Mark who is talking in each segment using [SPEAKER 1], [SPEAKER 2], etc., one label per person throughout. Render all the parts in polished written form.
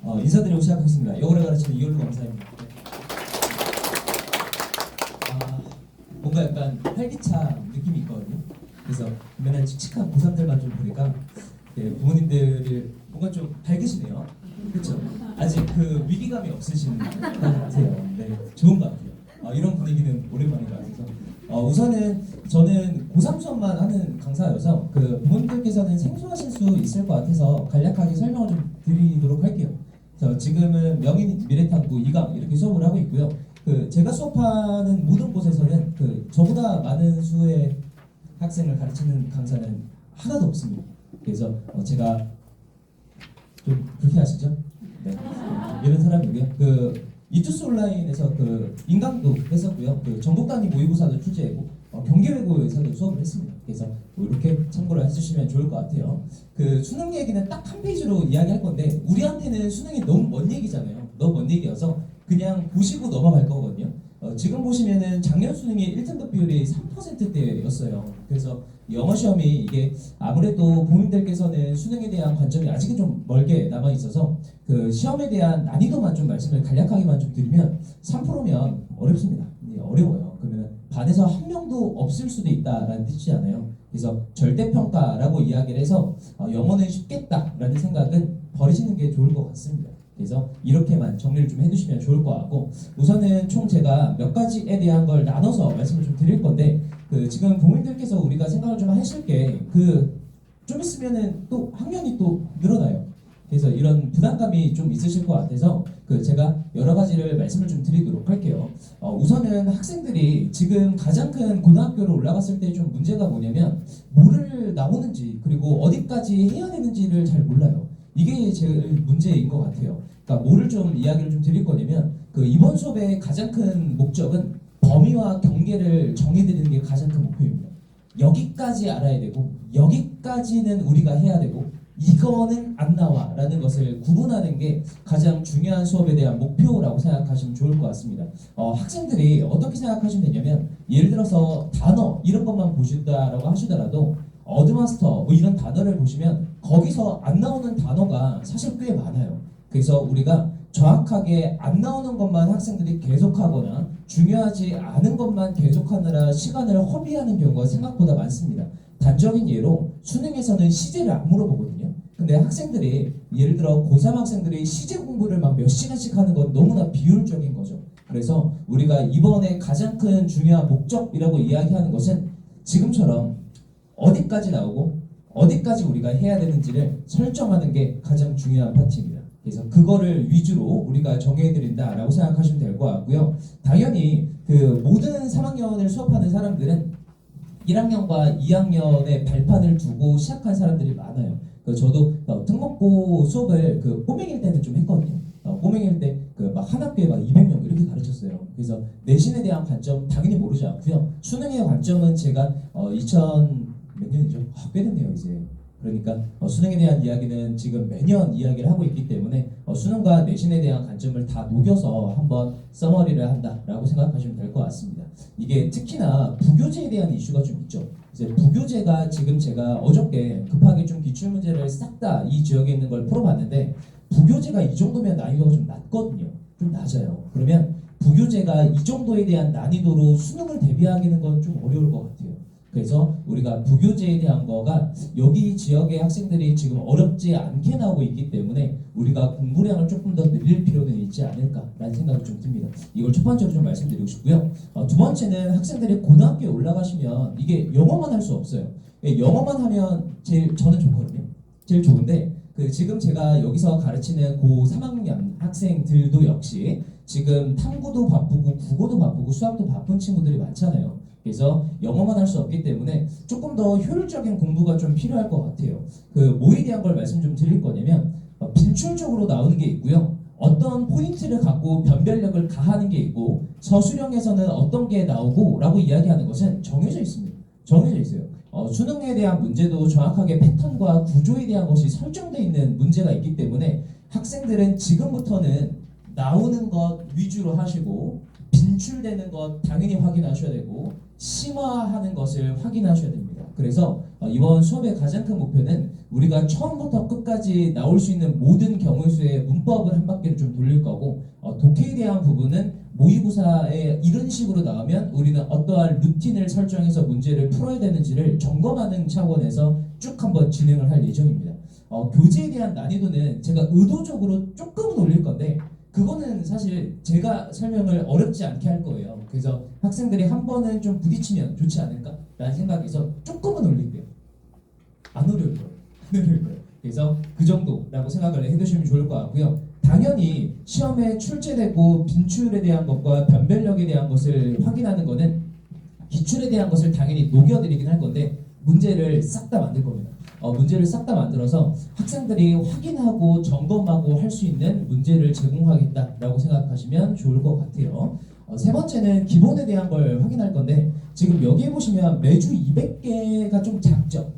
[SPEAKER 1] 인사드리고 시작하겠습니다. 영어를 가르치는 이현루 강사입니다. 뭔가 약간 활기찬 느낌이 있거든요. 그래서 맨날 칙칙한 고3들만 좀 보니까 부모님들이 뭔가 좀 밝으시네요. 그렇죠? 아직 그 위기감이 없으신 것 같아요. 네, 좋은 것 같아요. 이런 분위기는 오랜만인 것 같아서 우선은 저는 고3 수업만 하는 강사여서 그 부모님들께서는 생소하실 수 있을 것 같아서 간략하게 설명을 좀 드리도록 할게요. 지금은 명인 미래탐구 2강 이렇게 수업을 하고 있고요. 제가 수업하는 모든 곳에서는 저보다 많은 수의 학생을 가르치는 강사는 하나도 없습니다. 그래서 제가 좀 불쾌하시죠? 네, 이런 사람이고요. 이투스 온라인에서 인강도 했었고요. 전국 단위 모의고사도 출제했고 경기외고에서도 수업을 했습니다. 그래서 이렇게 참고를 해주시면 좋을 것 같아요. 수능 얘기는 딱 한 페이지로 이야기할 건데 우리한테는 수능이 너무 먼 얘기잖아요. 너무 먼 얘기여서 그냥 보시고 넘어갈 거거든요. 지금 보시면은 작년 수능의 1등급 비율이 3%대였어요. 그래서 영어 시험이 이게 아무래도 부모님들께서는 수능에 대한 관점이 아직은 좀 멀게 남아 있어서 시험에 대한 난이도만 좀 말씀을 간략하게만 좀 드리면 3%면 어렵습니다. 어려워요. 그러면 반에서 한 명도 없을 수도 있다라는 뜻이잖아요. 그래서 절대평가라고 이야기를 해서 영어는 쉽겠다라는 생각은 버리시는 게 좋을 것 같습니다. 그래서 이렇게만 정리를 좀 해두시면 좋을 것 같고 우선은 총 제가 몇 가지에 대한 걸 나눠서 말씀을 좀 드릴 건데 지금 부모님들께서 우리가 생각을 좀 하실 게 좀 있으면은 또 학년이 또 늘어나요. 그래서 이런 부담감이 좀 있으실 것 같아서 제가 여러 가지를 말씀을 좀 드리도록 할게요. 우선은 학생들이 지금 가장 큰 고등학교로 올라갔을 때 좀 문제가 뭐냐면 뭐를 나오는지 그리고 어디까지 해야 되는지를 잘 몰라요. 이게 제일 문제인 것 같아요. 그러니까 뭐를 좀 이야기를 좀 드릴 거냐면 이번 수업의 가장 큰 목적은 범위와 경계를 정해드리는 게 가장 큰 목표입니다. 여기까지 알아야 되고 여기까지는 우리가 해야 되고 이거는 안 나와 라는 것을 구분하는 게 가장 중요한 수업에 대한 목표라고 생각하시면 좋을 것 같습니다. 학생들이 어떻게 생각하시면 되냐면 예를 들어서 단어 이런 것만 보신다라고 하시더라도 어드마스터 뭐 이런 단어를 보시면 거기서 안 나오는 단어가 사실 꽤 많아요. 그래서 우리가 정확하게 안 나오는 것만 학생들이 계속하거나 중요하지 않은 것만 계속하느라 시간을 허비하는 경우가 생각보다 많습니다. 단적인 예로 수능에서는 시제를 안 물어보거든요. 근데 학생들이 예를 들어 고3 학생들이 시제 공부를 막 몇 시간씩 하는 건 너무나 비효율적인 거죠. 그래서 우리가 이번에 가장 큰 중요한 목적이라고 이야기하는 것은 지금처럼 어디까지 나오고 어디까지 우리가 해야 되는지를 설정하는 게 가장 중요한 파트입니다. 그래서 그거를 위주로 우리가 정해드린다라고 생각하시면 될 것 같고요. 당연히 모든 3학년을 수업하는 사람들은 1학년과 2학년의 발판을 두고 시작한 사람들이 많아요. 저도 특목고 수업을 꼬맹일 때는 좀 했거든요. 꼬맹일 때 막 한 학교에 막 200명 이렇게 가르쳤어요. 그래서 내신에 대한 관점 당연히 모르지 않고요. 수능의 관점은 제가 2000 몇 년이죠? 꽤 됐네요 이제. 그러니까 수능에 대한 이야기는 지금 매년 이야기를 하고 있기 때문에 수능과 내신에 대한 관점을 다 녹여서 한번 서머리를 한다라고 생각하시면 될 것 같습니다. 이게 특히나 부교재에 대한 이슈가 좀 있죠. 그래서 부교재가 지금 제가 어저께 급하게 좀 기출문제를 싹 다 이 지역에 있는 걸 풀어봤는데 부교재가 이 정도면 난이도가 좀 낮거든요. 좀 낮아요. 그러면 부교재가 이 정도에 대한 난이도로 수능을 대비하기는 건 좀 어려울 것 같아요. 그래서 우리가 부교재에 대한 거가 여기 지역의 학생들이 지금 어렵지 않게 나오고 있기 때문에 우리가 공부량을 조금 더 늘릴 필요는 있지 않을까라는 생각이 좀 듭니다. 이걸 첫 번째로 좀 말씀드리고 싶고요. 두 번째는 학생들이 고등학교에 올라가시면 이게 영어만 할 수 없어요. 영어만 하면 제일 저는 좋거든요. 제일 좋은데 지금 제가 여기서 가르치는 고 3학년 학생들도 역시 지금 탐구도 바쁘고 국어도 바쁘고 수학도 바쁜 친구들이 많잖아요. 그래서 영어만 할 수 없기 때문에 조금 더 효율적인 공부가 좀 필요할 것 같아요. 뭐에 대한 걸 말씀 좀 드릴 거냐면 빈출적으로 나오는 게 있고요. 어떤 포인트를 갖고 변별력을 가하는 게 있고 서술형에서는 어떤 게 나오고 라고 이야기하는 것은 정해져 있습니다. 정해져 있어요. 수능에 대한 문제도 정확하게 패턴과 구조에 대한 것이 설정되어 있는 문제가 있기 때문에 학생들은 지금부터는 나오는 것 위주로 하시고 빈출되는 것 당연히 확인하셔야 되고 심화하는 것을 확인하셔야 됩니다. 그래서 이번 수업의 가장 큰 목표는 우리가 처음부터 끝까지 나올 수 있는 모든 경우의 수의 문법 문법을 한 바퀴를 좀 돌릴 거고 독해에 대한 부분은 모의고사에 이런 식으로 나오면 우리는 어떠한 루틴을 설정해서 문제를 풀어야 되는지를 점검하는 차원에서 쭉 한번 진행을 할 예정입니다. 교재에 대한 난이도는 제가 의도적으로 조금은 올릴 건데 그거는 사실 제가 설명을 어렵지 않게 할 거예요. 그래서 학생들이 한 번은 좀 부딪히면 좋지 않을까? 라는 생각에서 조금은 올릴게요. 안 어려울 거예요. 안 어려울 거예요. 그래서 그 정도라고 생각을 해두시면 좋을 것 같고요. 당연히 시험에 출제되고 빈출에 대한 것과 변별력에 대한 것을 확인하는 것은 기출에 대한 것을 당연히 녹여드리긴 할 건데 문제를 싹 다 만들 겁니다. 문제를 싹 다 만들어서 학생들이 확인하고 점검하고 할 수 있는 문제를 제공하겠다라고 생각하시면 좋을 것 같아요. 세 번째는 기본에 대한 걸 확인할 건데 지금 여기에 보시면 매주 200개가 좀 작죠?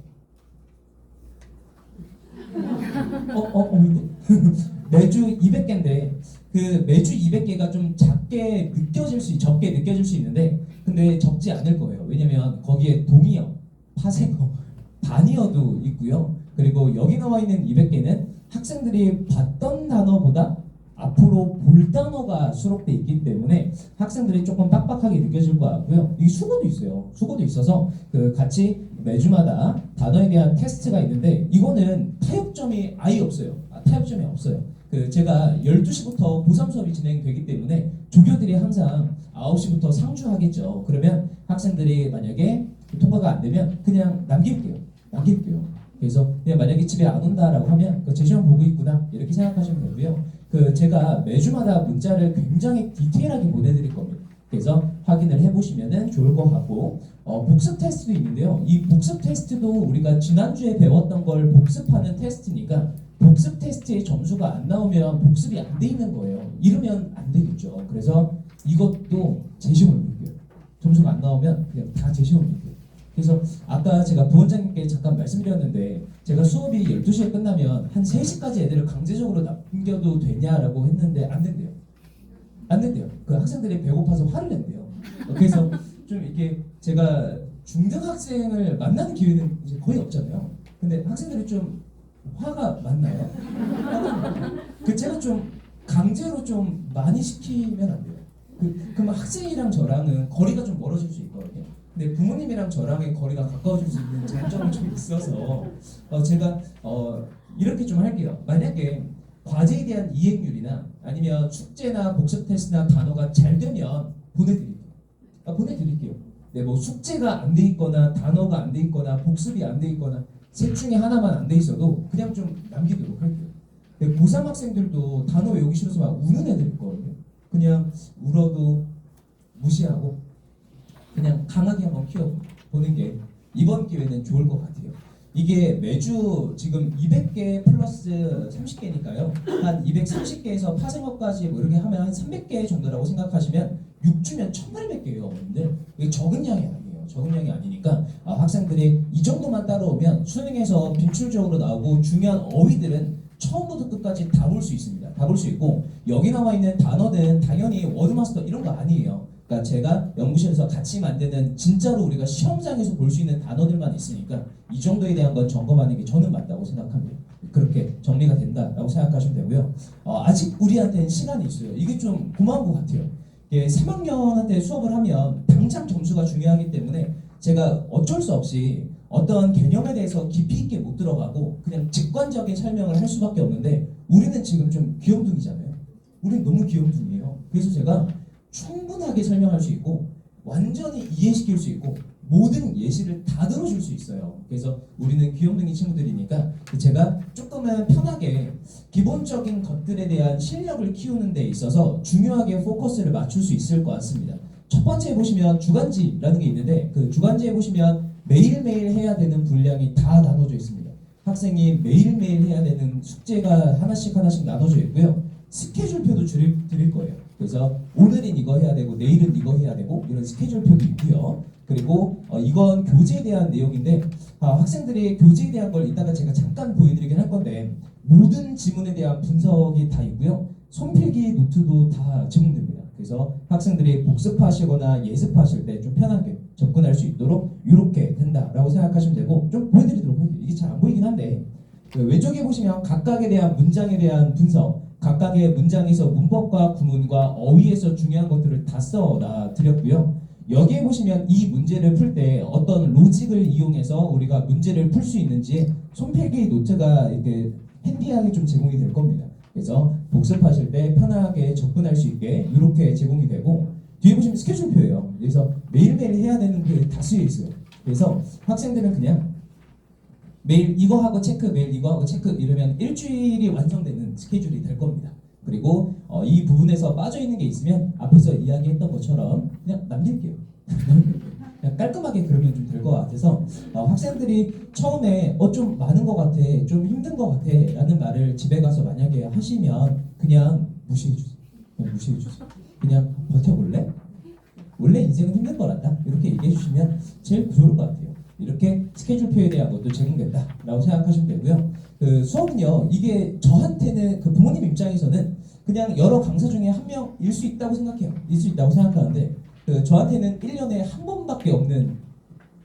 [SPEAKER 1] 매주 200개인데 그 매주 200개가 좀 적게 느껴질 수 있는데 근데 적지 않을 거예요. 왜냐면 거기에 동의어, 파생어, 반의어도 있고요. 그리고 여기 나와 있는 200개는 학생들이 봤던 단어보다 앞으로 볼 단어가 수록돼 있기 때문에 학생들이 조금 빡빡하게 느껴질 것 같고요. 이 수고도 있어요. 수고도 있어서 그 같이 매주마다 단어에 대한 테스트가 있는데 이거는 타협점이 아예 없어요. 타협점이 없어요. 그 제가 12시부터 고3 수업이 진행되기 때문에 조교들이 항상 9시부터 상주하겠죠. 그러면 학생들이 만약에 통과가 안 되면 그냥 남길게요. 그래서 그냥 만약에 집에 안 온다라고 하면 제 시험 보고 있구나 이렇게 생각하시면 되고요. 그 제가 매주마다 문자를 굉장히 디테일하게 보내드릴 겁니다. 그래서 확인을 해보시면 좋을 것 같고 복습 테스트도 있는데요. 이 복습 테스트도 우리가 지난주에 배웠던 걸 복습하는 테스트니까 복습 테스트의 점수가 안 나오면 복습이 안 돼 있는 거예요. 이러면 안 되겠죠. 그래서 이것도 재시험을 볼게요. 점수가 안 나오면 그냥 다 재시험을 볼게요. 그래서 아까 제가 부원장님께 잠깐 말씀드렸는데 제가 수업이 12시에 끝나면 한 3시까지 애들을 강제적으로 남겨도 되냐라고 했는데 안 된대요. 안 된대요. 그 학생들이 배고파서 화를 낸대요. 그래서 좀 이렇게 제가 중등학생을 만나는 기회는 이제 거의 없잖아요. 근데 학생들이 좀 화가 많나요? 그 제가 좀 강제로 좀 많이 시키면 안 돼요. 그럼 학생이랑 저랑은 거리가 좀 멀어질 수 있거든요. 근데 부모님이랑 저랑의 거리가 가까워질 수 있는 장점이 좀 있어서 제가 이렇게 좀 할게요. 만약에 과제에 대한 이행률이나 아니면 숙제나 복습 테스트나 단어가 잘 되면 보내드릴게요. 네, 뭐 숙제가 안 돼 있거나 단어가 안 돼 있거나 복습이 안 돼 있거나 셋 중에 하나만 안 돼 있어도 그냥 좀 남기도록 할게요. 고3 학생들도 단어 외우기 싫어서 막 우는 애들 있거든요. 그냥 울어도 무시하고 그냥 강하게 한번 키워보는 게 이번 기회는 좋을 것 같아요. 이게 매주 지금 200개 플러스 30개니까요. 한 230개에서 파생어까지 뭐 이렇게 하면 한 300개 정도라고 생각하시면 6주면 1800개예요. 근데 이게 적은 양이 아니에요. 적은 양이 아니니까 학생들이 이 정도만 따라오면 수능에서 빈출적으로 나오고 중요한 어휘들은 처음부터 끝까지 다 볼 수 있습니다. 다 볼 수 있고 여기 나와 있는 단어는 당연히 워드마스터 이런 거 아니에요. 그러니까 제가 연구실에서 같이 만드는 진짜로 우리가 시험장에서 볼 수 있는 단어들만 있으니까 이 정도에 대한 건 점검하는 게 저는 맞다고 생각합니다. 그렇게 정리가 된다라고 생각하시면 되고요. 아직 우리한테는 시간이 있어요. 이게 좀 고마운 것 같아요. 3학년한테 수업을 하면 당장 점수가 중요하기 때문에 제가 어쩔 수 없이 어떤 개념에 대해서 깊이 있게 못 들어가고 그냥 직관적인 설명을 할 수밖에 없는데 우리는 지금 좀 귀염둥이잖아요. 우리는 너무 귀염둥이에요. 그래서 제가 충분하게 설명할 수 있고 완전히 이해시킬 수 있고 모든 예시를 다 들어줄 수 있어요. 그래서 우리는 귀염둥이 친구들이니까 제가 조금은 편하게 기본적인 것들에 대한 실력을 키우는 데 있어서 중요하게 포커스를 맞출 수 있을 것 같습니다. 첫 번째 보시면 주간지라는 게 있는데 그 주간지에 보시면 매일매일 해야 되는 분량이 다 나눠져 있습니다. 학생이 매일매일 해야 되는 숙제가 하나씩 나눠져 있고요. 스케줄표도 드릴 거예요. 그래서 오늘은 이거 해야 되고 내일은 이거 해야 되고 이런 스케줄표도 있고요. 그리고 이건 교재에 대한 내용인데 학생들이 교재에 대한 걸 이따가 제가 잠깐 보여드리긴 할 건데 모든 지문에 대한 분석이 다 있고요. 손필기 노트도 다 제공됩니다. 그래서 학생들이 복습하시거나 예습하실 때 좀 편하게 접근할 수 있도록 이렇게 된다라고 생각하시면 되고 좀 보여드리도록 할게요. 이게 잘 안 보이긴 한데 왼쪽에 보시면 각각에 대한 문장에 대한 분석 각각의 문장에서 문법과 구문과 어휘에서 중요한 것들을 다 써놔 드렸고요. 여기에 보시면 이 문제를 풀 때 어떤 로직을 이용해서 우리가 문제를 풀 수 있는지 손필기 노트가 이렇게 핸디하게 좀 제공이 될 겁니다. 그래서 복습하실 때 편하게 접근할 수 있게 이렇게 제공이 되고, 뒤에 보시면 스케줄표예요. 그래서 매일매일 해야 되는 게 다 쓰여 있어요. 그래서 학생들은 그냥 매일 이거 하고 체크, 매일 이거 하고 체크 이러면 일주일이 완성되는 스케줄이 될 겁니다. 그리고 이 부분에서 빠져 있는 게 있으면 앞에서 이야기했던 것처럼 그냥 남길게요. 그냥 깔끔하게 그러면 좀 될 것 같아서 학생들이 처음에 좀 많은 것 같아, 좀 힘든 것 같아 라는 말을 집에 가서 만약에 하시면 그냥 무시해주세요. 그냥 무시해주세요. 그냥 버텨볼래? 원래 인생은 힘든 거란다. 이렇게 얘기해 주시면 제일 좋을 것 같아요. 이렇게 스케줄표에 대한 것도 제공된다라고 생각하시면 되고요. 그 수업은요, 이게 저한테는 그 부모님 입장에서는 그냥 여러 강사 중에 한 명일 수 있다고 생각해요. 일 수 있다고 생각하는데 그 저한테는 1년에 한 번밖에 없는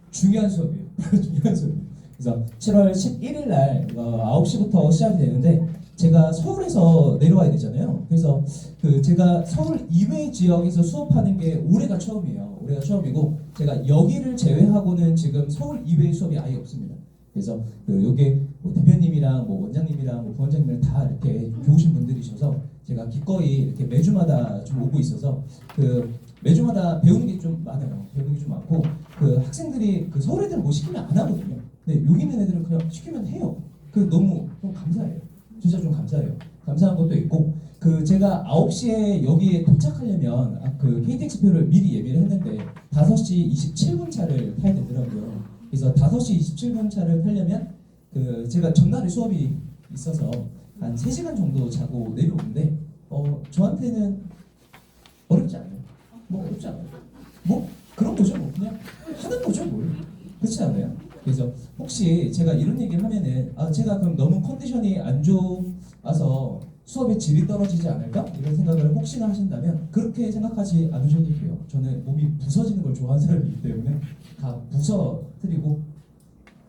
[SPEAKER 1] 중요한 수업이에요. 중요한 수업이에요. 그래서 7월 11일 날 9시부터 시작이 되는데 제가 서울에서 내려와야 되잖아요. 그래서 그 제가 서울 이외 지역에서 수업하는 게 올해가 처음이에요. 올해가 처음이고 제가 여기를 제외하고는 지금 서울 이외의 수업이 아예 없습니다. 그래서 그 요게 뭐 대표님이랑 뭐 원장님이랑 뭐 부원장님이랑 다 이렇게 좋으신 분들이셔서 제가 기꺼이 이렇게 매주마다 좀 오고 있어서 그 매주마다 배우는 게 좀 많아요. 배우는 게 좀 많고 그 학생들이 그 서울 애들은 뭐 시키면 안 하거든요. 근데 여기 있는 애들은 그냥 시키면 해요. 그 너무 좀 감사해요. 진짜 좀 감사해요. 감사한 것도 있고 그 제가 9시에 여기에 도착하려면 그 KTX표를 미리 예매를 했는데 5시 27분 차를 타야 되더라고요. 그래서 5시 27분 차를 타려면 그 제가 전날에 수업이 있어서 한 3시간 정도 자고 내려오는데 저한테는 어렵지 않아요. 뭐 어렵지 않아요. 뭐 그런 거죠. 뭐 그냥 하는 거죠. 뭘. 그렇지 않아요? 그래서 혹시 제가 이런 얘기를 하면은 제가 그럼 너무 컨디션이 안 좋아서 수업의 질이 떨어지지 않을까? 이런 생각을 혹시나 하신다면 그렇게 생각하지 않으셔도 돼요. 저는 몸이 부서지는 걸 좋아하는 사람이기 때문에 다 부서뜨리고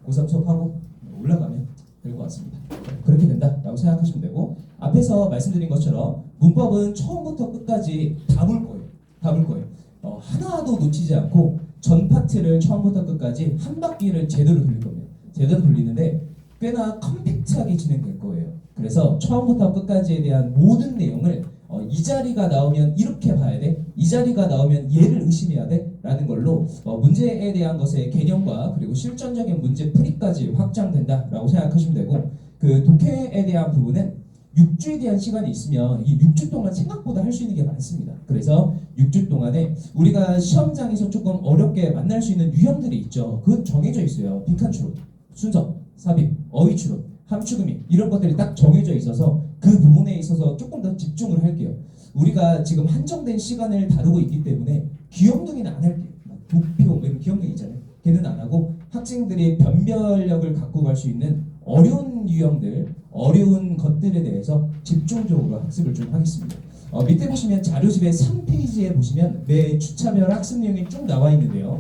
[SPEAKER 1] 고3 수업하고 올라가면 될 것 같습니다. 그렇게 된다라고 생각하시면 되고, 앞에서 말씀드린 것처럼 문법은 처음부터 끝까지 다 볼 거예요. 다 볼 거예요. 하나도 놓치지 않고 전 파트를 처음부터 끝까지 한 바퀴를 제대로 돌릴 겁니다. 제대로 돌리는데 꽤나 컴팩트하게 진행될 거예요. 그래서 처음부터 끝까지에 대한 모든 내용을 이 자리가 나오면 이렇게 봐야 돼, 이 자리가 나오면 얘를 의심해야 돼 라는 걸로 문제에 대한 것의 개념과 그리고 실전적인 문제 풀이까지 확장된다라고 생각하시면 되고, 그 독해에 대한 부분은 6주에 대한 시간이 있으면 이 6주 동안 생각보다 할 수 있는 게 많습니다. 그래서 6주 동안에 우리가 시험장에서 조금 어렵게 만날 수 있는 유형들이 있죠. 그건 정해져 있어요. 빈칸 추론, 순서, 삽입, 어휘 추론, 함축음이 이런 것들이 딱 정해져 있어서 그 부분에 있어서 조금 더 집중을 할게요. 우리가 지금 한정된 시간을 다루고 있기 때문에 귀염둥이는 안 할게요. 도표 이런 귀염둥이 있잖아요. 걔는 안 하고 학생들이 변별력을 갖고 갈 수 있는 어려운 유형들, 어려운 것들에 대해서 집중적으로 학습을 좀 하겠습니다. 밑에 보시면 자료집의 3페이지에 보시면 매 주차별 학습 내용이 쭉 나와 있는데요.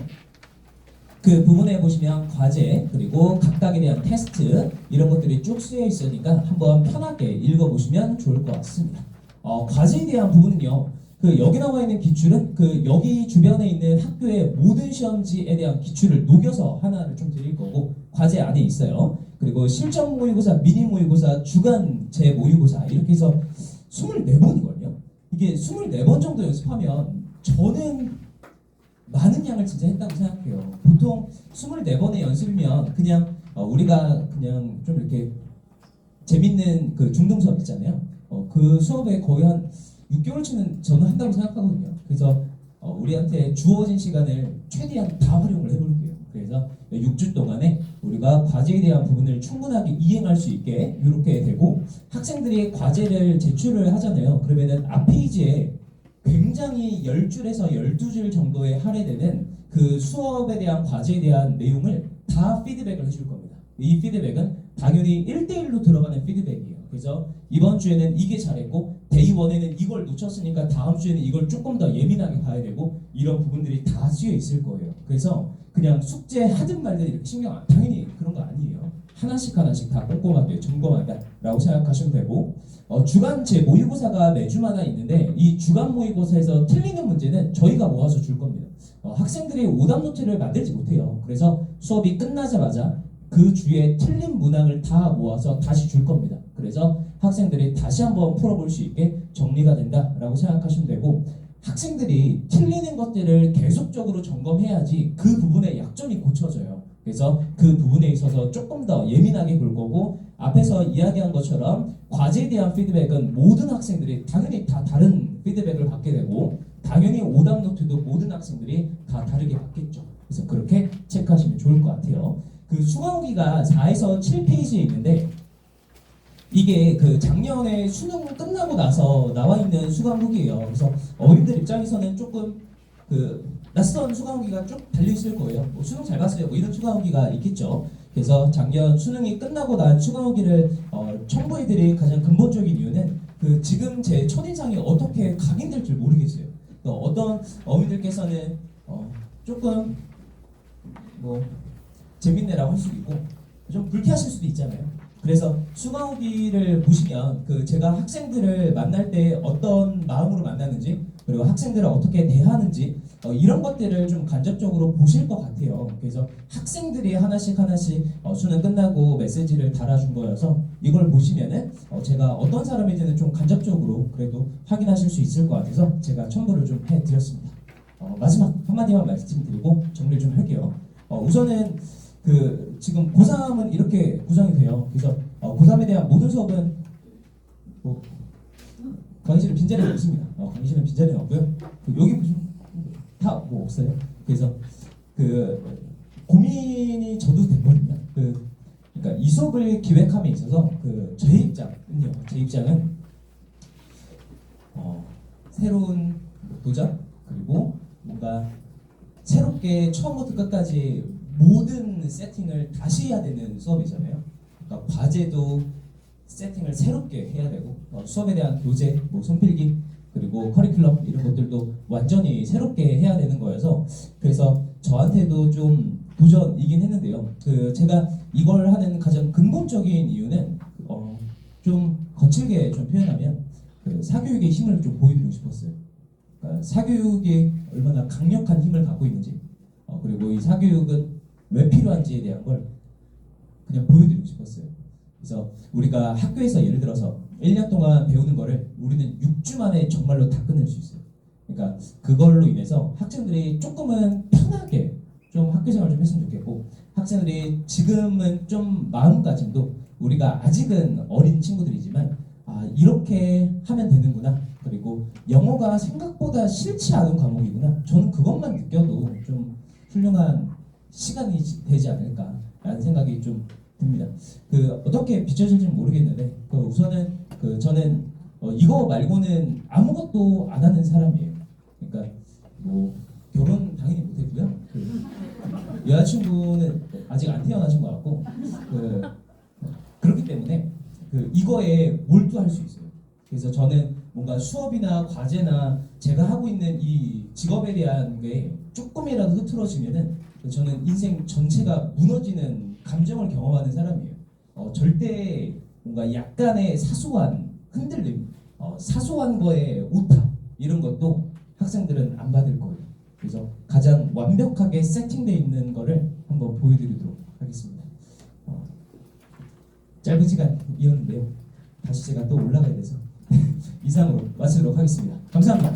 [SPEAKER 1] 그 부분에 보시면 과제 그리고 각각에 대한 테스트 이런 것들이 쭉 쓰여 있으니까 한번 편하게 읽어보시면 좋을 것 같습니다. 과제에 대한 부분은요, 그 여기 나와 있는 기출은 그 여기 주변에 있는 학교의 모든 시험지에 대한 기출을 녹여서 하나를 좀 드릴 거고 과제 안에 있어요. 그리고 실전 모의고사, 미니 모의고사, 주간 재 모의고사 이렇게 해서 24번이거든요. 이게 24번 정도 연습하면 저는 많은 양을 진짜 했다고 생각해요. 보통 24번의 연습이면 그냥 우리가 그냥 좀 이렇게 재밌는 그 중등 수업 있잖아요. 그 수업에 거의 한 6개월치는 저는 한다고 생각하거든요. 그래서 우리한테 주어진 시간을 최대한 다 활용을 해볼게요. 그래서 6주 동안에 우리가 과제에 대한 부분을 충분하게 이행할 수 있게 이렇게 되고, 학생들이 과제를 제출을 하잖아요. 그러면은 앞 페이지에 굉장히 10줄에서 12줄 정도에 할애되는 그 수업에 대한 과제에 대한 내용을 다 피드백을 해줄 겁니다. 이 피드백은 당연히 1대1로 들어가는 피드백이에요. 그래서 이번 주에는 이게 잘했고 데이 1에는 이걸 놓쳤으니까 다음 주에는 이걸 조금 더 예민하게 봐야 되고 이런 부분들이 다 쓰여 있을 거예요. 그래서 그냥 숙제 하든 말든 이렇게 당연히 그런 거 아니에요. 하나씩 다 꼼꼼하게 점검한다라고 생각하시면 되고 주간 제 모의고사가 매주마다 있는데 이 주간 모의고사에서 틀리는 문제는 저희가 모아서 줄 겁니다. 학생들이 오답 노트를 만들지 못해요. 그래서 수업이 끝나자마자 그 주에 틀린 문항을 다 모아서 다시 줄 겁니다. 그래서 학생들이 다시 한번 풀어볼 수 있게 정리가 된다라고 생각하시면 되고 학생들이 틀리는 것들을 계속적으로 점검해야지 그 부분의 약점이 고쳐져요. 그래서 그 부분에 있어서 조금 더 예민하게 볼 거고 앞에서 이야기한 것처럼 과제에 대한 피드백은 모든 학생들이 당연히 다 다른 피드백을 받게 되고 당연히 오답 노트도 모든 학생들이 다 다르게 받겠죠. 그래서 그렇게 체크하시면 좋을 것 같아요. 그 수강 후기가 4에서 7페이지에 있는데 이게 그 작년에 수능 끝나고 나서 나와 있는 수강 후기예요. 그래서 어머님들 입장에서는 조금 그 낯선 수강 후기가 쭉 달려 있을 거예요. 뭐 수능 잘 봤어요. 뭐 이런 수강 후기가 있겠죠. 그래서 작년 수능이 끝나고 난 수강 후기를 첨부해드릴 가장 근본적인 이유는 그 지금 제 첫인상이 어떻게 각인될지 모르겠어요. 어떤 어머님들께서는 조금 뭐 재밌네라고 할 수도 있고 좀 불쾌하실 수도 있잖아요. 그래서 수강 후기를 보시면 그 제가 학생들을 만날 때 어떤 마음으로 만나는지 그리고 학생들을 어떻게 대하는지 이런 것들을 좀 간접적으로 보실 것 같아요. 그래서 학생들이 하나씩 수능 끝나고 메시지를 달아준 거여서 이걸 보시면은 제가 어떤 사람인지는 좀 간접적으로 그래도 확인하실 수 있을 것 같아서 제가 첨부를 좀 해드렸습니다. 마지막 한마디만 말씀드리고 정리를 좀 할게요. 우선은 그 지금 고3은 이렇게 구성이 돼요. 그래서 고3에 대한 모든 수업은 뭐 강의실은 빈자리가 없습니다. 강의실은 빈자리가 없고요. 여기 보시면 다 뭐 없어요. 그래서 그 고민이 저도 됐거든요. 그러니까 이 수업을 기획함에 있어서 제 입장은 새로운 도전 그리고 뭔가 새롭게 처음부터 끝까지 모든 세팅을 다시 해야 되는 수업이잖아요. 그러니까 과제도 세팅을 새롭게 해야 되고 수업에 대한 교재, 뭐 손필기 그리고 커리큘럼 이런 것들도 완전히 새롭게 해야 되는 거여서 그래서 저한테도 좀 도전이긴 했는데요. 제가 이걸 하는 가장 근본적인 이유는 좀 거칠게 좀 표현하면 사교육의 힘을 좀 보여드리고 싶었어요. 그러니까 사교육이 얼마나 강력한 힘을 갖고 있는지 그리고 이 사교육은 왜 필요한지에 대한 걸 그냥 보여드리고 싶었어요. 그래서 우리가 학교에서 예를 들어서 1년 동안 배우는 거를 우리는 6주 만에 정말로 다 끝낼 수 있어요. 그러니까 그걸로 인해서 학생들이 조금은 편하게 좀 학교 생활 좀 했으면 좋겠고 학생들이 지금은 좀 마음가짐도 우리가 아직은 어린 친구들이지만 이렇게 하면 되는구나. 그리고 영어가 생각보다 싫지 않은 과목이구나. 저는 그것만 느껴도 좀 훌륭한 시간이 되지 않을까라는 생각이 좀 듭니다. 어떻게 비춰질지는 모르겠는데 우선은 저는 이거 말고는 아무것도 안 하는 사람이에요. 그러니까 뭐 결혼 당연히 못했고요. 여자친구는 아직 안 태어나신 것 같고 그렇기 때문에 이거에 몰두할 수 있어요. 그래서 저는 뭔가 수업이나 과제나 제가 하고 있는 이 직업에 대한 게 조금이라도 흐트러지면은 저는 인생 전체가 무너지는 감정을 경험하는 사람이에요. 절대 뭔가 약간의 사소한 흔들림, 사소한 거에 오타 이런 것도 학생들은 안 받을 거예요. 그래서 가장 완벽하게 세팅되어 있는 거를 한번 보여드리도록 하겠습니다. 짧은 시간이었는데요. 다시 제가 또 올라가야 돼서 이상으로 마치도록 하겠습니다. 감사합니다.